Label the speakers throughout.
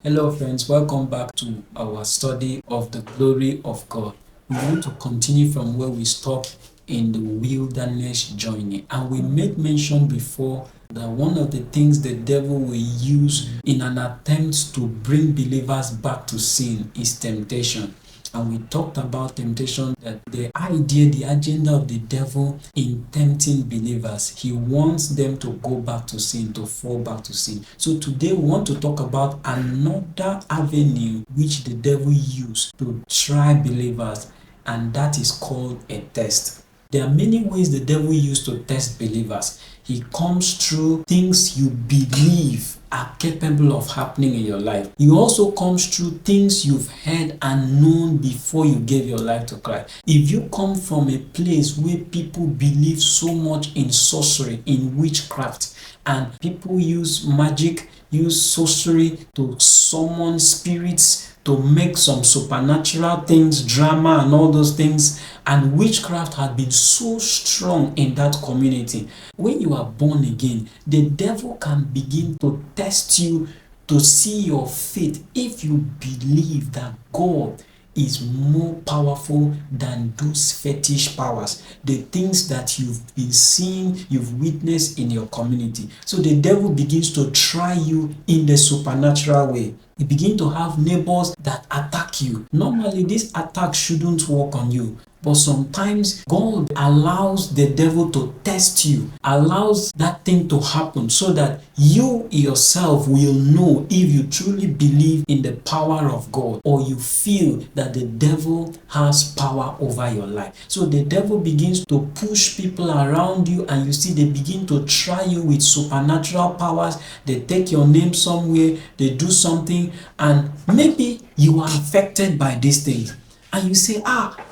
Speaker 1: Hello, friends, welcome back to our study of the glory of God. We want to continue from where we stopped in the wilderness journey, and we made mention before that one of the things the devil will use in an attempt to bring believers back to sin is temptation. And we talked about temptation, that the idea, the agenda of the devil in tempting believers, he wants them to go back to sin, to fall back to sin. So today we want to talk about another avenue which the devil used to try believers, and that is called a test. There are many ways the devil used to test believers. He comes through things you believe are capable of happening in your life. He also comes through things you've heard and known before you gave your life to Christ. If you come from a place where people believe so much in sorcery, in witchcraft, and people use magic, use sorcery to summon spirits, to make some supernatural things, drama and all those things, and witchcraft had been so strong in that community. When you are born again, the devil can begin to test you to see your faith. If you believe that God is more powerful than those fetish powers, the things that you've been seeing, you've witnessed in your community. So the devil begins to try you in the supernatural way. You begin to have neighbors that attack you. Normally, this attack shouldn't work on you. But sometimes God allows the devil to test you, allows that thing to happen so that you yourself will know if you truly believe in the power of God, or you feel that the devil has power over your life. So the devil begins to push people around you, and you see they begin to try you with supernatural powers. They take your name somewhere, they do something, and maybe you are affected by these things. And you say,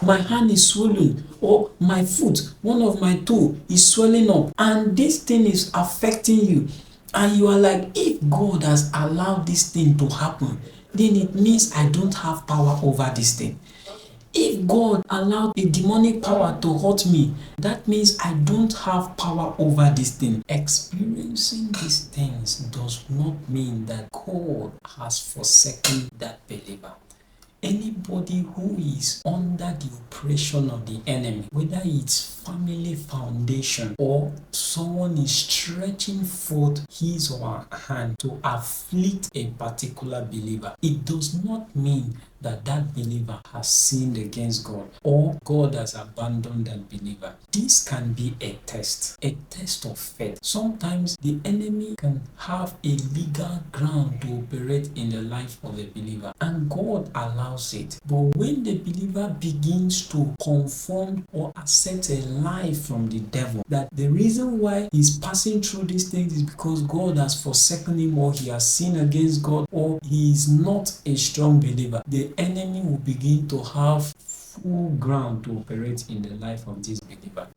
Speaker 1: my hand is swollen, or my foot, one of my toe is swelling up, and this thing is affecting you. And you are like, if God has allowed this thing to happen, then it means I don't have power over this thing. If God allowed a demonic power to hurt me, that means I don't have power over this thing. Experiencing these things does not mean that God has forsaken that believer. Anybody who is under the oppression of the enemy, whether it's family foundation or someone is stretching forth his or her hand to afflict a particular believer, it does not mean that that believer has sinned against God or God has abandoned that believer. This can be a test of faith. Sometimes the enemy can have a legal ground to operate in the life of a believer, and God allows it. But when the believer begins to conform or accept a lie from the devil, that the reason why he's passing through these things is because God has forsaken him, or he has sinned against God, or he is not a strong believer, the enemy will begin to have full ground to operate in the life of this believer.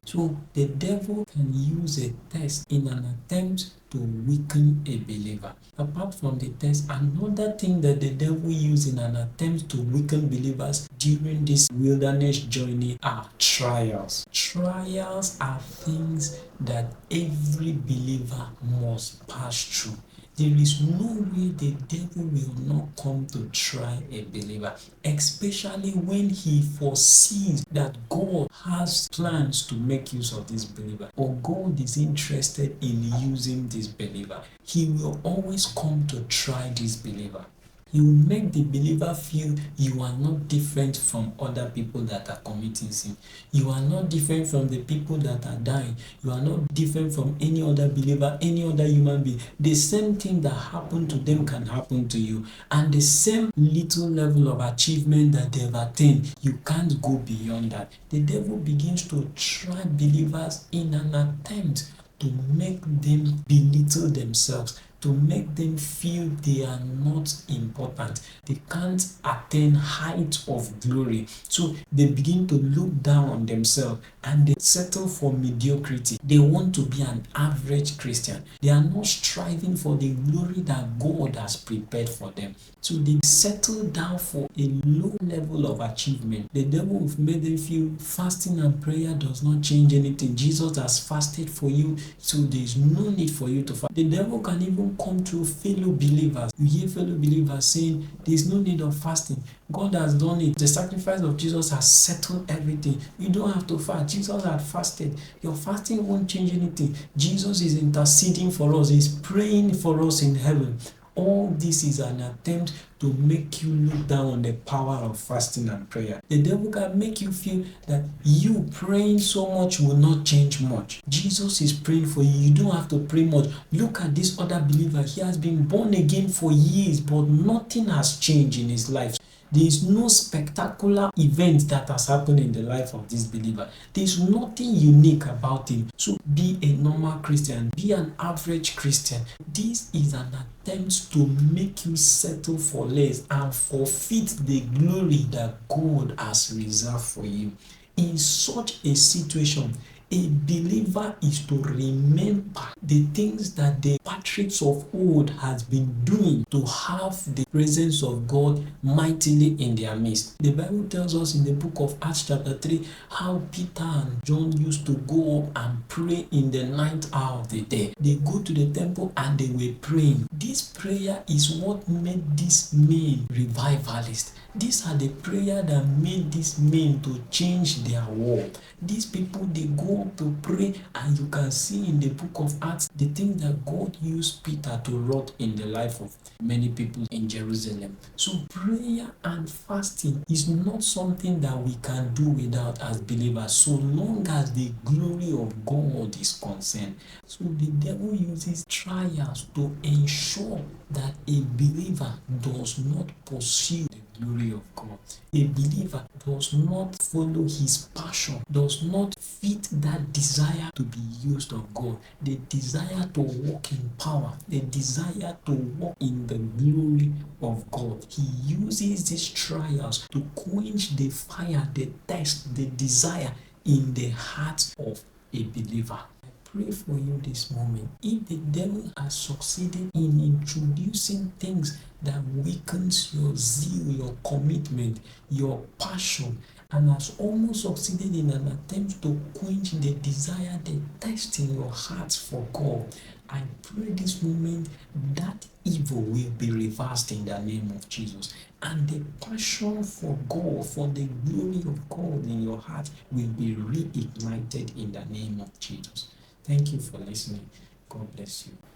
Speaker 1: So the devil can use a test in an attempt to weaken a believer. Apart from the test, another thing that the devil uses in an attempt to weaken believers during this wilderness journey are trials. Trials are things that every believer must pass through. There is no way the devil will not come to try a believer, especially when he foresees that God has plans to make use of this believer, or God is interested in using this believer. He will always come to try this believer. He will make the believer feel you are not different from other people that are committing sin. You are not different from the people that are dying. You are not different from any other believer, any other human being. The same thing that happened to them can happen to you. And the same little level of achievement that they've attained, you can't go beyond that. The devil begins to try believers in an attempt to make them belittle themselves, to make them feel they are not important. They can't attain height of glory. So they begin to look down on themselves and they settle for mediocrity. They want to be an average Christian. They are not striving for the glory that God has prepared for them. So they settle down for a low level of achievement. The devil will make them feel fasting and prayer does not change anything. Jesus has fasted for you, so there is no need for you to fast. The devil can even even come through fellow believers. You hear fellow believers saying, there's no need of fasting. God has done it. The sacrifice of Jesus has settled everything. You don't have to fast. Jesus had fasted. Your fasting won't change anything. Jesus is interceding for us. He's praying for us in heaven. All this is an attempt to make you look down on the power of fasting and prayer. The devil can make you feel that you praying so much will not change much. Jesus is praying for you. You don't have to pray much. Look at this other believer. He has been born again for years, but nothing has changed in his life. There is no spectacular event that has happened in the life of this believer. There is nothing unique about him. So be a normal Christian. Be an average Christian. This is an attempt to make you settle for less and forfeit the glory that God has reserved for you. In such a situation, a believer is to remember the things that the patriarchs of old has been doing to have the presence of God mightily in their midst. The Bible tells us in the book of Acts chapter 3 how Peter and John used to go up and pray in the ninth hour of the day. They go to the temple and they were praying. This prayer is what made these men revivalists. These are the prayer that made these men to change their world. These people, they go up to pray, and you can see in the book of Acts the thing that God used Peter to wrought in the life of many people in Jerusalem. So prayer and fasting is not something that we can do without as believers, so long as the glory of God is concerned. So the devil uses trials to ensure that a believer does not pursue the glory of God. A believer does not follow his passion, does not fit that desire to be used of God, the desire to walk in power, the desire to walk in the glory of God. He uses these trials to quench the fire, the thirst, the desire in the heart of a believer. Pray for you this moment. If the devil has succeeded in introducing things that weakens your zeal, your commitment, your passion, and has almost succeeded in an attempt to quench the desire, the thirst in your heart for God, I pray this moment that evil will be reversed in the name of Jesus. And the passion for God, for the glory of God in your heart will be reignited in the name of Jesus. Thank you for listening. God bless you.